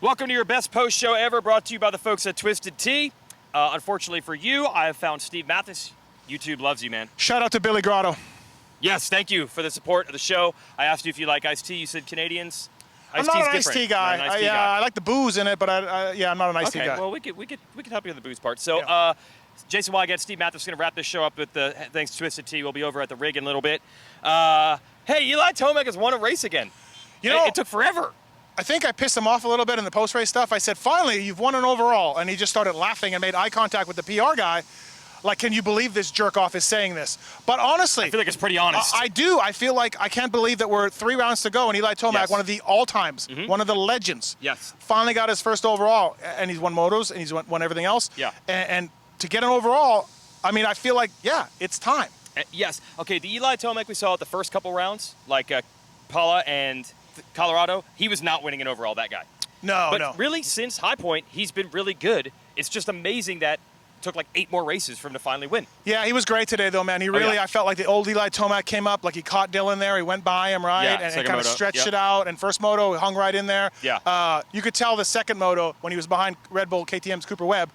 Welcome to your best post show ever, brought to you by the folks at Twisted Tea. Unfortunately for you, I have found Steve Matthes. YouTube loves you, man. Shout out to Billy Grotto. Yes, thank you for the support of the show. I asked you if you like iced tea. You said Canadians. I'm not an iced tea guy. I like the booze in it, but I'm not an iced tea guy. Well, we could help you with the booze part. So, Jason Weigandt, Steve Matthes going to wrap this show up with the thanks to Twisted Tea. We'll be over at the rig in a little bit. Hey, Eli Tomac has won a race again. You know, it took forever. I think I pissed him off a little bit in the post-race stuff. I said, finally, you've won an overall. And he just started laughing and made eye contact with the PR guy. Like, can you believe this jerk-off is saying this? But honestly, I feel like it's pretty honest. I do. I feel like I can't believe that we're 3 rounds to go, and Eli Tomac, one of the all-times, one of the legends, finally got his first overall. And he's won motos, and he's won everything else. Yeah. And to get an overall, I mean, I feel like, yeah, it's time. Yes. Okay, the Eli Tomac we saw at the first couple rounds, like Paula and Colorado, he was not winning an overall, that guy. No. Really, since High Point, he's been really good. It's just amazing that it took like 8 more races for him to finally win. Yeah, he was great today, though, man. He really, I felt like the old Eli Tomac came up, like he caught Dylan there. He went by him, right? Yeah, and kind of stretched it out. And first moto, he hung right in there. Yeah. You could tell the second moto, when he was behind Red Bull KTM's Cooper Webb,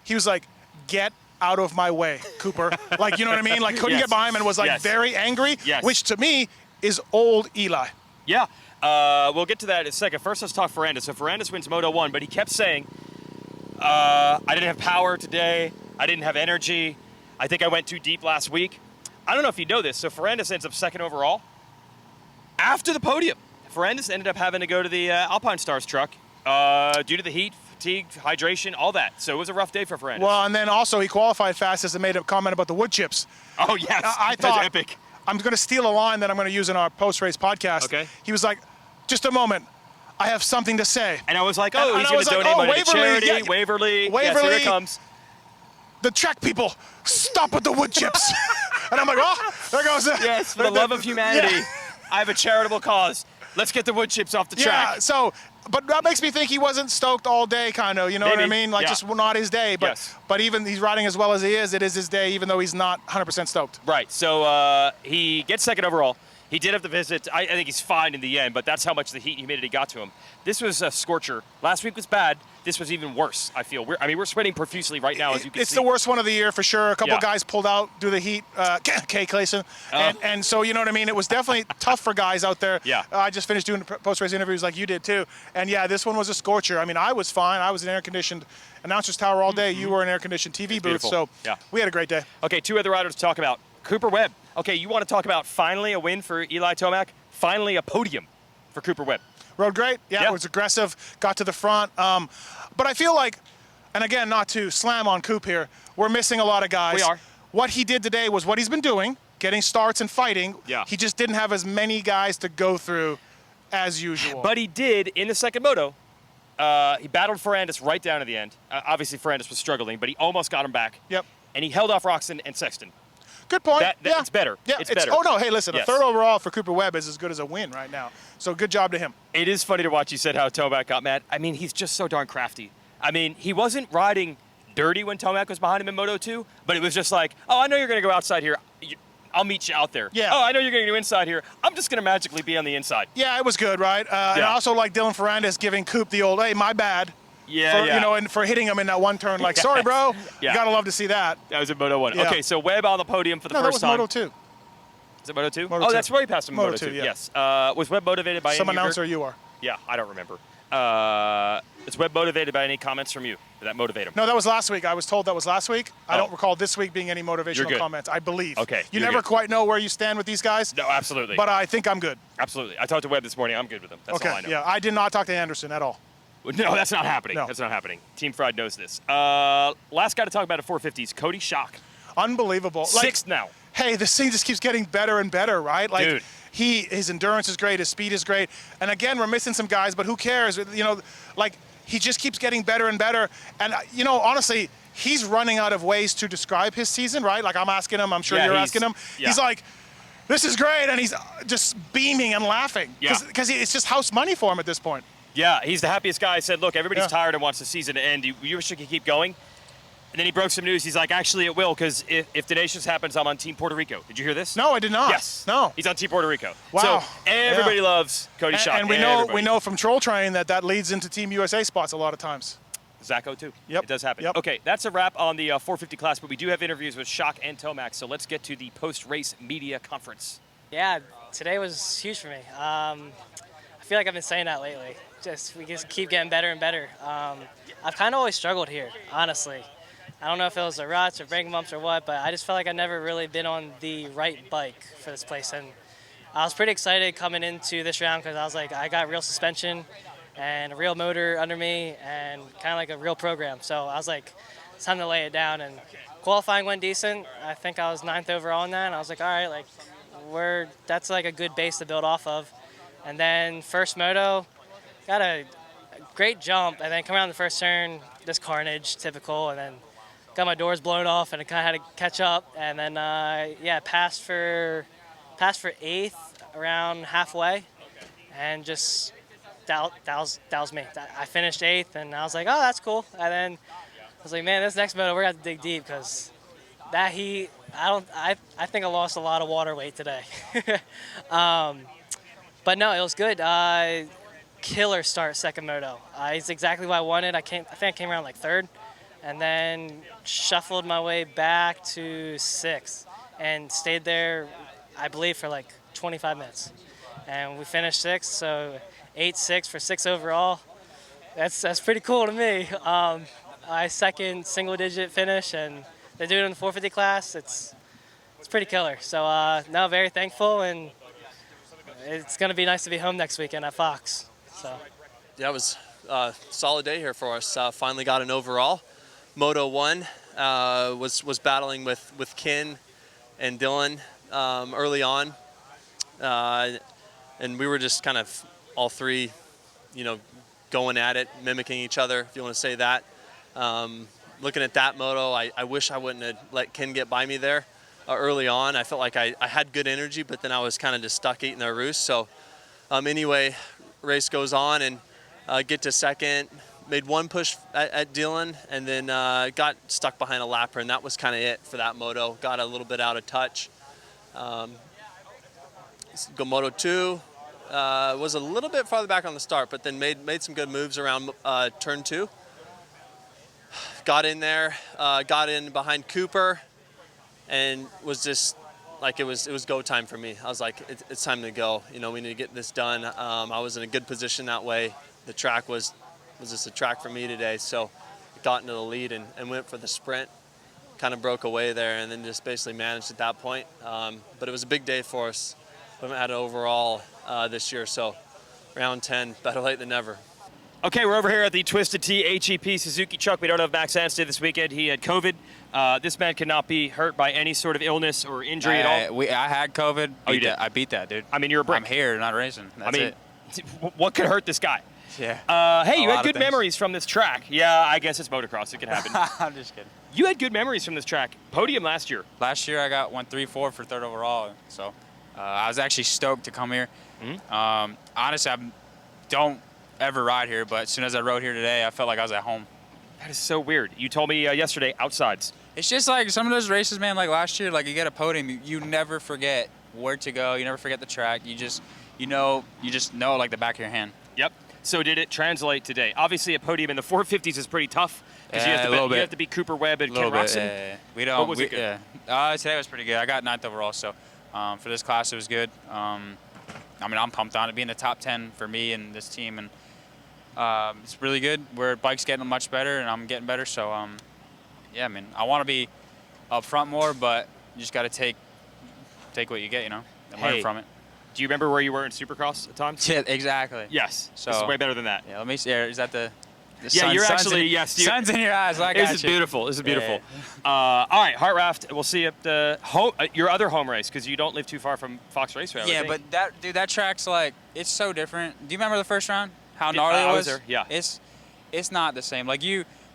he was like, get out of my way, Cooper. Like, you know what I mean? Like, couldn't get behind him and was like very angry, which to me is old Eli. Yeah. We'll get to that in a second. First, let's talk Ferrandis. So Ferrandis wins Moto 1, but he kept saying, I didn't have power today. I didn't have energy. I think I went too deep last week. I don't know if you know this. So Ferrandis ends up second overall. After the podium, Ferrandis ended up having to go to the Alpine Stars truck due to the heat, fatigue, hydration, all that. So it was a rough day for Ferrandis. Well, and then also he qualified fastest and made a comment about the wood chips. Oh, yes. I thought, that's epic. I'm going to steal a line that I'm going to use in our post-race podcast. Okay. He was like, just a moment. I have something to say. And I was like, oh, he's going to donate money to charity. Waverly. Yes, here it comes. The track people, stop with the wood chips. And I'm like, oh, there goes it. Yes, for the love of humanity. Yeah. I have a charitable cause. Let's get the wood chips off the track. Yeah, so, but that makes me think he wasn't stoked all day, kind of, you know what I mean? Like, just not his day. But even he's riding as well as he is, it is his day, even though he's not 100% stoked. Right, so he gets second overall. He did have to visit. I think he's fine in the end, but that's how much the heat and humidity got to him. This was a scorcher. Last week was bad. This was even worse, I feel. We're sweating profusely right now, as you can see. It's the worst one of the year for sure. A couple guys pulled out due to the heat. Kay Clayson. And so, you know what I mean? It was definitely tough for guys out there. Yeah. I just finished doing post-race interviews like you did, too. And, yeah, this one was a scorcher. I mean, I was fine. I was in air-conditioned announcer's tower all day. You were in air-conditioned TV booth. So we had a great day. Okay, 2 other riders to talk about. Cooper Webb. Okay, you want to talk about finally a win for Eli Tomac? Finally a podium for Cooper Webb. Rode great. Yeah, it was aggressive. Got to the front. But I feel like, and again, not to slam on Coop here, we're missing a lot of guys. We are. What he did today was what he's been doing, getting starts and fighting. Yeah. He just didn't have as many guys to go through as usual. But he did in the second moto. He battled Ferrandis right down to the end. Obviously, Ferrandis was struggling, but he almost got him back. Yep. And he held off Roxon and Sexton. Good point. It's better. Yeah, it's better. Oh, no, hey, listen, a third overall for Cooper Webb is as good as a win right now. So good job to him. It is funny to watch. You said how Tomac got mad. I mean, he's just so darn crafty. I mean, he wasn't riding dirty when Tomac was behind him in Moto 2, but it was just like, oh, I know you're going to go outside here. I'll meet you out there. Yeah. Oh, I know you're going to go inside here. I'm just going to magically be on the inside. Yeah, it was good, right? And I also like Dylan Ferrandis giving Coop the old, hey, my bad. Yeah, You know, and for hitting him in that one turn, like, sorry, bro. You got to love to see that. That was in Moto 1. Yeah. Okay, so Webb on the podium for the first time. No, that was Moto 2. Is it Moto 2? Moto 2. That's where he passed him in Moto 2. Yeah. Yes. Was Webb motivated by some announcer you are? Yeah, I don't remember. Is Webb motivated by any comments from you? Did that motivate him? No, that was last week. I was told that was last week. I don't recall this week being any motivational comments, I believe. Okay. You never quite know where you stand with these guys. No, absolutely. But I think I'm good. Absolutely. I talked to Webb this morning. I'm good with him. That's all I know. Yeah, I did not talk to Anderson at all. No, that's not happening. No. That's not happening. Team Fried knows this. Last guy to talk about at 450s, Cody Schock. Unbelievable. Sixth now. Hey, this thing just keeps getting better and better, right? Like, dude. His endurance is great, his speed is great. And again, we're missing some guys, but who cares? You know, like, he just keeps getting better and better. And, you know, honestly, he's running out of ways to describe his season, right? Like, I'm asking him, I'm sure you're asking him. Yeah. He's like, this is great, and he's just beaming and laughing. Because it's just house money for him at this point. Yeah, he's the happiest guy. I said, look, everybody's tired and wants the season to end. You wish you could keep going. And then he broke some news. He's like, actually, it will, because if Tenacious happens, I'm on Team Puerto Rico. Did you hear this? No, I did not. Yes. No. He's on Team Puerto Rico. Wow. So everybody loves Cody Schock. And we know from Troll Train that leads into Team USA spots a lot of times. Zacho, too. Yep. It does happen. Yep. Okay, that's a wrap on the 450 class, but we do have interviews with Schock and Tomac, so let's get to the post-race media conference. Yeah, today was huge for me. I feel like I've been saying that lately. We just keep getting better and better. I've kind of always struggled here, honestly. I don't know if it was the ruts or braking bumps or what, but I just felt like I've never really been on the right bike for this place. And I was pretty excited coming into this round because I was like, I got real suspension and a real motor under me and kind of like a real program. So I was like, it's time to lay it down. And qualifying went decent. I think I was 9th overall in that. And I was like, all right, like that's like a good base to build off of. And then first moto, got a great jump. And then come around the first turn, this carnage, typical. And then got my doors blown off and I kind of had to catch up. And then, passed for 8th around halfway. And just that was me. I finished 8th, and I was like, oh, that's cool. And then I was like, man, this next moto, we're going to have to dig deep because that heat, I think I lost a lot of water weight today. But no, it was good. Killer start second moto. It's exactly what I wanted. I think I came around like 3rd, and then shuffled my way back to 6th and stayed there, I believe, for like 25 minutes. And we finished 6th, so 8-6 for 6 overall. That's pretty cool to me. My second single-digit finish, and they do it in the 450 class. It's pretty killer. So no, very thankful, and it's going to be nice to be home next weekend at Fox. So yeah, it was a solid day here for us. Finally got an overall. Moto 1 was battling with Ken and Dylan early on, and we were just kind of all three, going at it, mimicking each other, if you want to say that. Looking at that moto, I wish I wouldn't have let Ken get by me there early on. I felt like I had good energy, but then I was kind of just stuck eating their roost. So anyway, race goes on and get to second. Made one push at Dylan, and then got stuck behind a lapper, and that was kind of it for that moto. Got a little bit out of touch. Go Moto 2. Was a little bit farther back on the start, but then made some good moves around turn 2. Got in there, got in behind Cooper, and was just like it was go time for me. I was like, it's time to go. We need to get this done. I was in a good position that way. The track was just a track for me today, so I got into the lead and went for the sprint. Kind of broke away there, and then just basically managed at that point. But it was a big day for us. We haven't had an overall this year, so round 10, better late than never. Okay, we're over here at the Twisted Tea HEP Suzuki Truck. We don't have Max Anstey this weekend. He had COVID. This man cannot be hurt by any sort of illness or injury at all. I had COVID. Oh, you did? I beat that, dude. I mean, you're a brick. I'm here, not racing. That's it. What could hurt this guy? Yeah. Hey, you had good memories from this track. Yeah, I guess it's motocross. It can happen. I'm just kidding. You had good memories from this track. Podium last year. Last year, I got 1-3-4 for 3rd overall. So I was actually stoked to come here. Mm-hmm. Honestly, I don't ever ride here, but as soon as I rode here today, I felt like I was at home. That is so weird. You told me yesterday, outsides. It's just like some of those races, man, like last year, like you get a podium, you never forget where to go. You never forget the track. You just know like the back of your hand. Yep. So did it translate today? Obviously, a podium in the 450s is pretty tough because you have to beat Cooper, Webb, and Ken Roxon. We don't. What was it good? Today was pretty good. I got 9th overall, so for this class it was good. I'm pumped on it. Being the top 10 for me and this team, and it's really good. Bike's getting much better, and I'm getting better. So I want to be up front more, but you just got to take what you get, and learn from it. Do you remember where you were in Supercross at times? Yeah, exactly. Yes. So this is way better than that. Yeah, let me see. Is that the yeah, you're actually, yes. Sun's in your eyes. So I got This is beautiful. This is beautiful. All right, Hartranft. We'll see you at the your other home race because you don't live too far from Fox Raceway. Yeah, but that track's like, it's so different. Do you remember the first round? How gnarly it was? I was there. Yeah. It's not the same. Like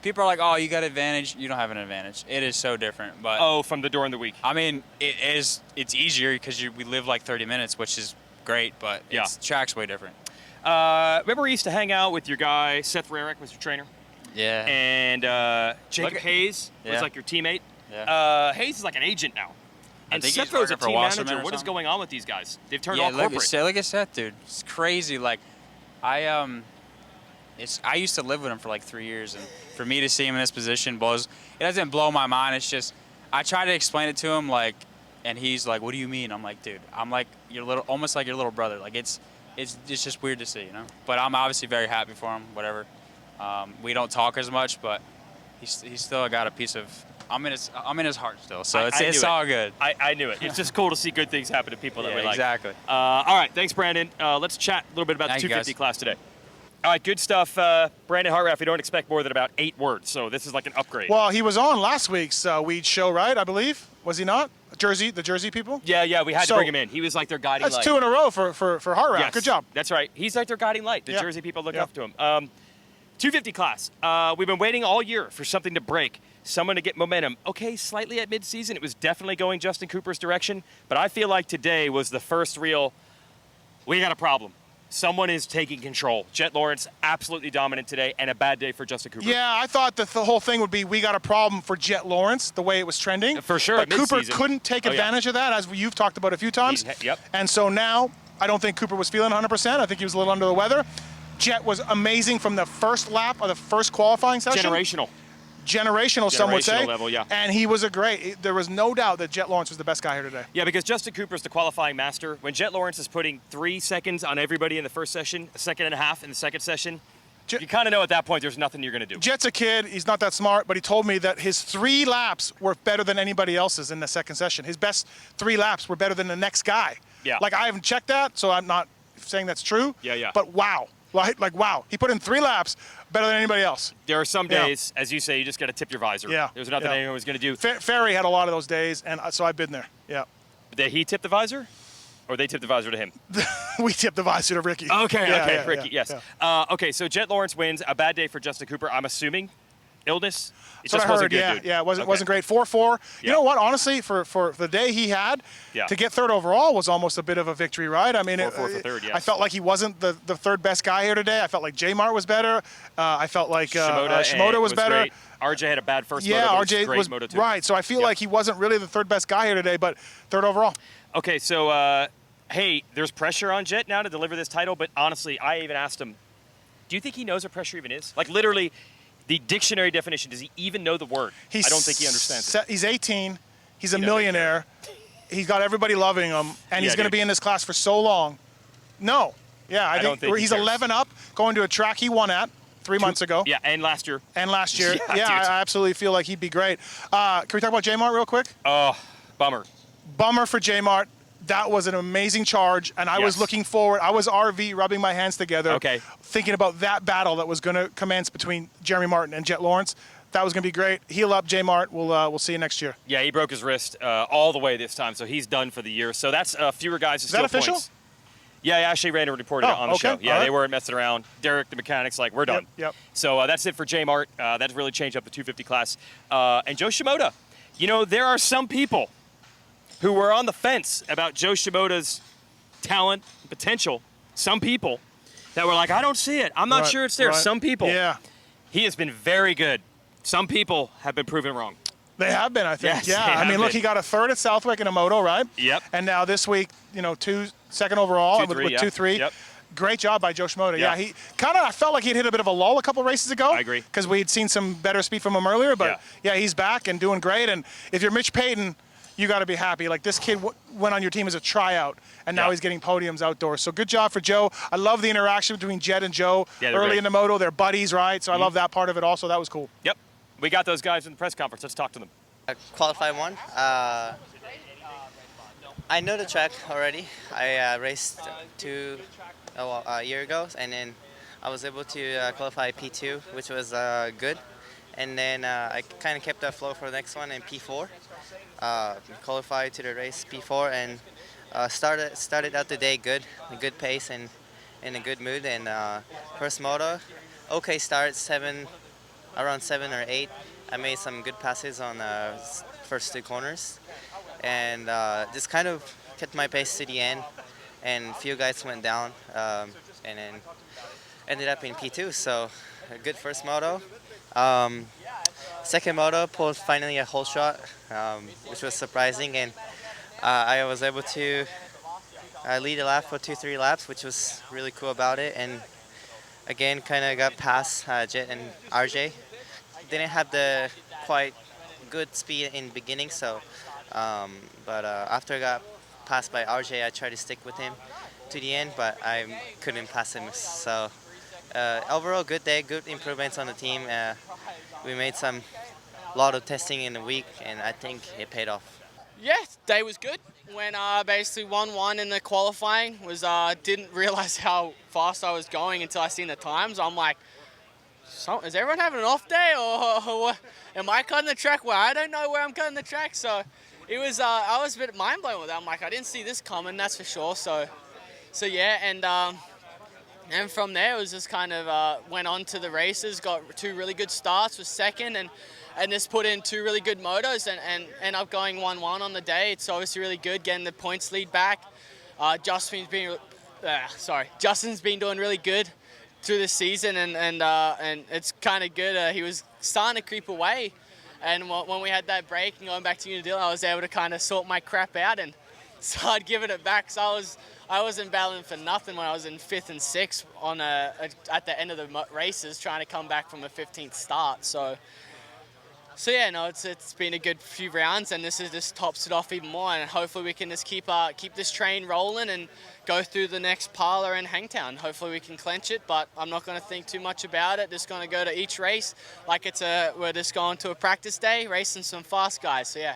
people are like, oh, you got advantage. You don't have an advantage. It is so different. But from the during the week. I mean, it's easier because we live like 30 minutes, which is great. But the track's way different. Remember we used to hang out with your guy Seth Rarick was your trainer. Yeah. And Jacob Look at- Hayes was Yeah. like your teammate. Yeah. Hayes is like an agent now. I And think Seth he's Rose, a working for team Wasserman manager. or What is something. going on with these guys? They've turned Yeah, all corporate. look at Seth, dude. It's crazy. Like, I used to live with him for like 3 years, and for me to see him in this position it doesn't blow my mind. It's just I try to explain it to him, like, and he's like, "What do you mean?" I'm like, "Dude, I'm like almost like your little brother. Like, it's just weird to see, you know." But I'm obviously very happy for him. Whatever. We don't talk as much, but he's still got a piece of. I'm in his heart still, so it's all good. I knew it. It's just cool to see good things happen to people that we like. Exactly. All right, thanks, Brandon. Let's chat a little bit about Thank the you, 250 guys. class today. All right, good stuff. Brandon Hartranft, we don't expect more than about 8 words, so this is like an upgrade. Well, he was on last week's Weege show, right? I believe. Was he not? The Jersey people? Yeah, we had to So- bring him in. He was like their guiding That's light. 2 in a row for Hartranft. Yes, Good job. That's right. He's like their guiding light. The Yeah. Jersey people look Yeah. up to him. 250 class. We've been waiting all year for something to break, someone to get momentum. Okay, slightly at midseason, it was definitely going Justin Cooper's direction, but I feel like today was the first real, we got a problem. Someone is taking control. Jett Lawrence, absolutely dominant today, and a bad day for Justin Cooper. Yeah, I thought that the whole thing would be we got a problem for Jett Lawrence, the way it was trending. For sure, But at Cooper mid-season. couldn't take Oh, yeah. advantage of that, as you've talked about a few times. Yep. And so now, I don't think Cooper was feeling 100%. I think he was a little under the weather. Jett was amazing from the first lap of the first qualifying session. Generational, some would say. Generational level, yeah. And he was there was no doubt that Jett Lawrence was the best guy here today. Yeah, because Justin Cooper's the qualifying master. When Jett Lawrence is putting 3 seconds on everybody in the first session, a second and a half in the second session, you kind of know at that point there's nothing you're going to do. Jett's a kid. He's not that smart, but he told me that his 3 laps were better than anybody else's in the second session. His best 3 laps were better than the next guy. Yeah. Like, I haven't checked that, so I'm not saying that's true. Yeah. But wow. Like wow. He put in 3 laps better than anybody else. There are some Yeah. days, as you say, you just got to tip your visor. Yeah. There's nothing Yeah. anyone was going to do. Ferry had a lot of those days, and so I've been there. Yeah. Did he tip the visor? Or they tipped the visor to him? We tipped the visor to Ricky. Okay, Yeah, Ricky, yeah, yes. yeah. Okay, so Jett Lawrence wins. A bad day for Justin Cooper, I'm assuming. Illness? It That's what just I wasn't heard. good, Yeah, dude. yeah, it wasn't Okay. great. 4-4. Yeah. You know what? Honestly, for the day he had, Yeah. to get third overall was almost a bit of a victory, right? I mean, 4-4 for third, yes. I felt like he wasn't the third best guy here today. I felt like J-Mart was better. I felt like Shimoda was better. Great. RJ had a bad first Yeah, moto, but RJ great was moto too. right. So I feel Yep. like he wasn't really the third best guy here today, but third overall. Okay, so, hey, there's pressure on Jett now to deliver this title, but honestly, I even asked him, do you think he knows what pressure even is? Like, literally, the dictionary definition, does he even know the word? I don't think he understands it. He's 18. He's a doesn't millionaire. He's got everybody loving him, and he's Yeah, going to dude. be in this class for so long. No. Yeah, I don't think he he's cares. 11 up, going to a track he won at 3 months ago. Yeah, and last year. And last year. Yeah, Yeah, dude. I absolutely feel like he'd be great. Can we talk about J-Mart real quick? Oh, bummer. Bummer for J-Mart. That was an amazing charge, and I was Yes. looking forward. I was RV rubbing my hands together, Okay. thinking about that battle that was going to commence between Jeremy Martin and Jett Lawrence. That was going to be great. Heal up, J-Mart. We'll see you next year. Yeah, he broke his wrist all the way this time, so he's done for the year. So that's fewer guys to Is steal that official? points. Yeah, Ashley Randall reported it Oh, on the okay. show. Yeah, All they right. weren't messing around. Derek, the mechanic's like, we're done. Yep. So that's it for J-Mart. That really changed up the 250 class. And Joe Shimoda. You know, there are some people who were on the fence about Joe Shimoda's talent, potential. Some people that were like, I don't see it. I'm not Right, sure it's there. right. Some people. Yeah. He has been very good. Some people have been proven wrong. They have been, I think. Yes, yeah. they I have mean, look, been. he got a third at Southwick in a moto, right? Yep. And now this week, second overall 2-3, with yeah. 2-3. Yep. Great job by Joe Shimoda. Yeah. Yeah, he I felt like he'd hit a bit of a lull a couple races ago. I agree. Because we'd seen some better speed from him earlier, but yeah, he's back and doing great. And if you're Mitch Payton, you got to be happy. Like, this kid went on your team as a tryout, and now Yeah. he's getting podiums outdoors. So good job for Joe. I love the interaction between Jett and Joe Yeah, they're early great. in the moto. They're buddies, right? So I love that part of it also. That was cool. Yep. We got those guys in the press conference. Let's talk to them. Qualify 1. I know the track already. I raced a year ago, and then I was able to qualify P2, which was good. And then I kind of kept that flow for the next one in P4. Qualified to the race P4 and started out the day good, a good pace and in a good mood. And first moto, okay start, around 7 or 8. I made some good passes on the first 2 corners, and just kind of kept my pace to the end. And a few guys went down, and then ended up in P2. So a good first moto. Second moto pulled finally a whole shot, which was surprising, and I was able to lead a lap for 2-3 laps, which was really cool about it. And again, kind of got past Jett and RJ. Didn't have the quite good speed in the beginning, so but after I got passed by RJ, I tried to stick with him to the end, but I couldn't pass him. So overall, good day, good improvements on the team. We made some lot of testing in the week, and I think it paid off. Yeah, day was good. When basically 1-1 in the qualifying, was didn't realize how fast I was going until I seen the times. I'm like, so, is everyone having an off day, or am I cutting the track where I don't know where I'm cutting the track? So it was I was a bit mind blown with that. I'm like, I didn't see this coming, that's for sure. So yeah, and from there it was just kind of went on to the races, got 2 really good starts, was second, and just put in 2 really good motos and end up going 1-1 on the day. It's obviously really good getting the points lead back. Justin's been doing really good through the season, and it's kind of good. He was starting to creep away, and when we had that break and going back to Unadilla, I was able to kind of sort my crap out and start giving it back. So I wasn't battling for nothing when I was in 5th and 6th on at the end of the races, trying to come back from a 15th start. So yeah, no, it's been a good few rounds, and this just tops it off even more. And hopefully we can just keep this train rolling and go through the next Parlour and Hangtown. Hopefully we can clench it, but I'm not going to think too much about it. Just going to go to each race like we're just going to a practice day, racing some fast guys. So yeah.